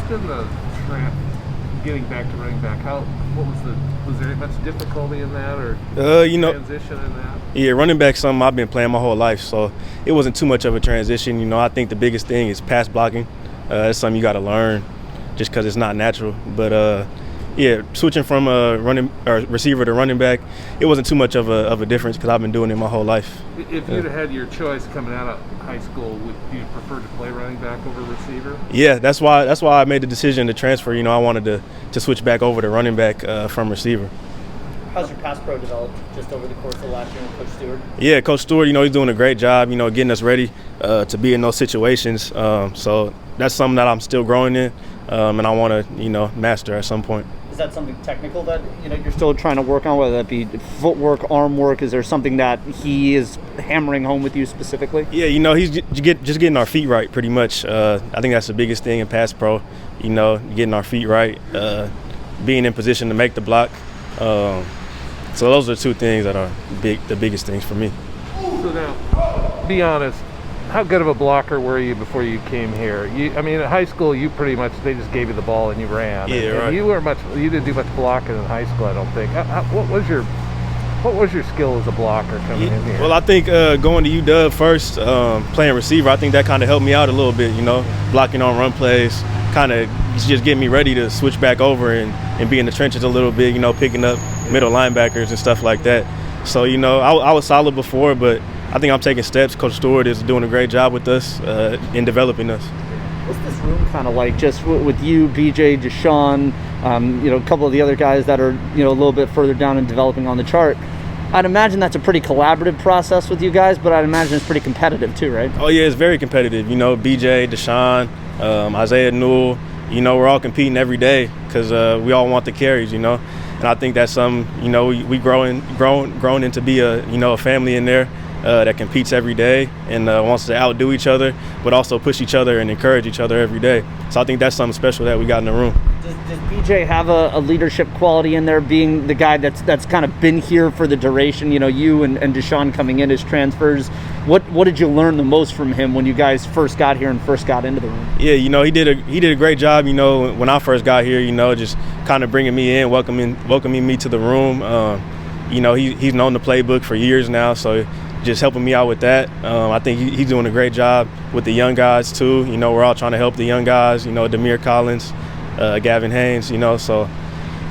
been the getting back to running back? Was there much difficulty in that, or transition in that? Yeah, running back something I've been playing my whole life, so it wasn't too much of a transition. I think the biggest thing is pass blocking. It's something you got to learn, just because it's not natural. But switching from receiver to running back, it wasn't too much of a difference because I've been doing it my whole life. If you'd had your choice coming out of high school, would you prefer to play running back over receiver? Yeah, that's why I made the decision to transfer. I wanted to switch back over to running back from receiver. How's your pass pro developed just over the course of last year with Coach Stewart? Yeah, Coach Stewart, he's doing a great job, getting us ready to be in those situations. So that's something that I'm still growing in, and I want to, master at some point. Is that something technical that you're still trying to work on, whether that be footwork, arm work? Is there something that he is hammering home with you specifically? Yeah, he's just getting our feet right pretty much. I think that's the biggest thing in pass pro, getting our feet right, being in position to make the block. So those are two things that are the biggest things for me. So now, be honest, how good of a blocker were you before you came here? In high school, they just gave you the ball and you ran. Yeah, and right. You didn't do much blocking in high school, I don't think. What was your skill as a blocker coming in here? Well, I think going to UW first, playing receiver, I think that kind of helped me out a little bit, blocking on run plays, kind of just getting me ready to switch back over and be in the trenches a little bit, picking up middle linebackers and stuff like that. So, I was solid before, but I think I'm taking steps. Coach Stewart is doing a great job with us in developing us. What's this room kind of like, just with you, BJ, Deshaun, a couple of the other guys that are, a little bit further down and developing on the chart? I'd imagine that's a pretty collaborative process with you guys, but I'd imagine it's pretty competitive too, right? Oh, yeah, it's very competitive. BJ, Deshaun, Isaiah Newell, we're all competing every day because we all want the carries, And I think that's something, we grown into be a family in there that competes every day and wants to outdo each other, but also push each other and encourage each other every day. So I think that's something special that we got in the room. Does BJ have a leadership quality in there, being the guy that's kind of been here for the duration? You and Deshaun coming in as transfers. What did you learn the most from him when you guys first got here and first got into the room? Yeah, he did a great job. When I first got here, just kind of bringing me in, welcoming me to the room. He's known the playbook for years now, so just helping me out with that. I think he's doing a great job with the young guys too. We're all trying to help the young guys. Demir Collins, Gavin Haynes. So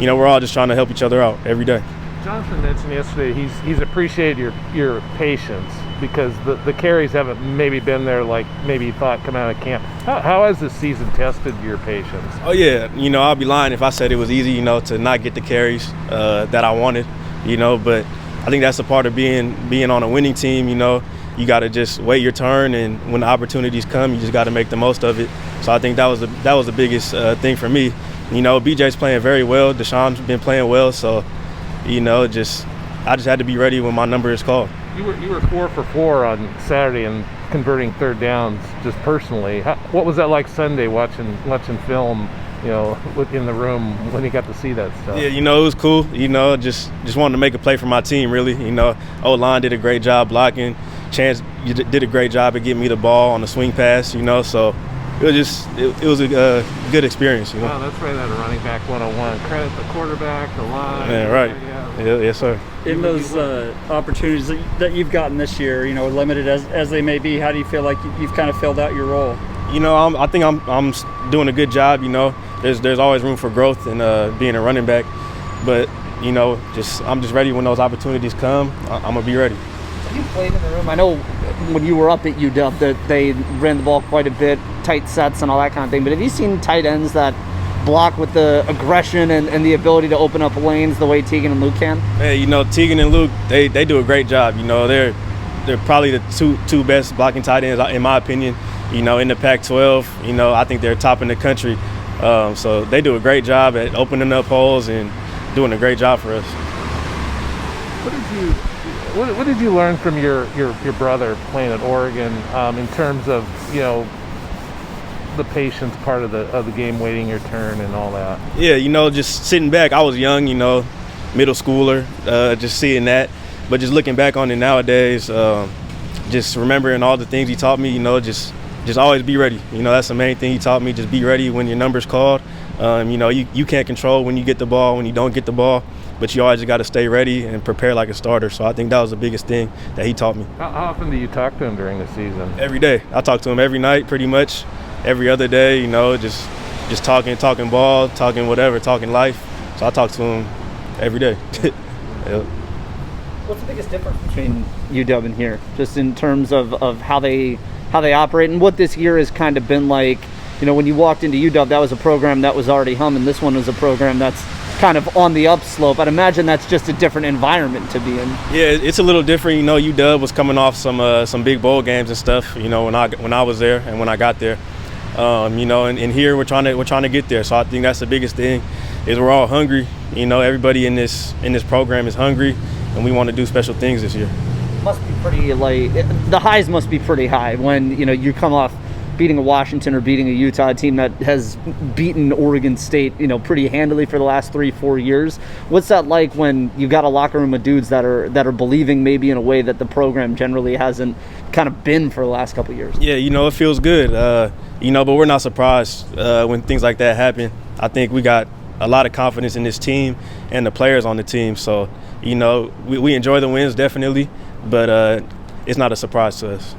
we're all just trying to help each other out every day. Jonathan mentioned yesterday he's appreciated your patience because the carries haven't maybe been there like maybe he thought coming out of camp. How has this season tested your patience? Oh yeah, I'll be lying if I said it was easy, to not get the carries that I wanted, but I think that's a part of being on a winning team. You got to just wait your turn, and when the opportunities come, you just got to make the most of it. So I think that was the biggest thing for me. BJ's playing very well. Deshaun's been playing well, so I just had to be ready when my number is called. You were 4 for 4 on Saturday and converting third downs just personally. What was that like Sunday watching film? In the room when you got to see that stuff? Yeah, it was cool. Just wanted to make a play for my team, really. O-line did a great job blocking. Chance did a great job at getting me the ball on the swing pass, so it was a good experience, Wow, that's right out of running back 101. Credit the quarterback, the line. Yeah, right. Yeah, yes, sir. In those opportunities that you've gotten this year, limited as they may be, how do you feel like you've kind of filled out your role? I think I'm doing a good job. There's always room for growth in being a running back, but I'm just ready when those opportunities come. I'm gonna be ready. Have you played in the room? I know when you were up at UW that they ran the ball quite a bit, tight sets and all that kind of thing. But have you seen tight ends that block with the aggression and the ability to open up lanes the way Tegan and Luke can? Hey, Tegan and Luke, they do a great job. They're probably the two best blocking tight ends in my opinion. In the Pac-12, I think they're top in the country. So they do a great job at opening up holes and doing a great job for us. What did you learn from your brother playing at Oregon in terms of the patience part of the game, waiting your turn and all that? Yeah, just sitting back. I was young, middle schooler, just seeing that, but just looking back on it nowadays, just remembering all the things he taught me, just just always be ready. You know, that's the main thing he taught me. Just be ready when your number's called. You know, you can't control when you get the ball, when you don't get the ball, but you always got to stay ready and prepare like a starter. So I think that was the biggest thing that he taught me. How often do you talk to him during the season? Every day. I talk to him every night, pretty much. Every other day, you know, just talking ball, talking whatever, talking life. So I talk to him every day. Yep. What's the biggest difference between UW and here, just in terms of how they operate, and what this year has kind of been like? You know, when you walked into UW, that was a program that was already humming. This one was a program that's kind of on the upslope. I'd imagine that's just a different environment to be in. Yeah, it's a little different. You know, UW was coming off some big bowl games and stuff. You know, when I was there and when I got there. You know, and here we're trying to get there. So I think that's the biggest thing, is we're all hungry. You know, everybody in this program is hungry, and we want to do special things this year. Must be pretty, like, the highs must be pretty high when, you know, you come off beating a Washington or beating a Utah team that has beaten Oregon State, you know, pretty handily for the last 3-4 years. What's that like when you got a locker room of dudes that are believing maybe in a way that the program generally hasn't kind of been for the last couple of years? Yeah, you know, it feels good. You know, but we're not surprised when things like that happen. I think we got a lot of confidence in this team and the players on the team. So, you know, we enjoy the wins definitely, but it's not a surprise to us.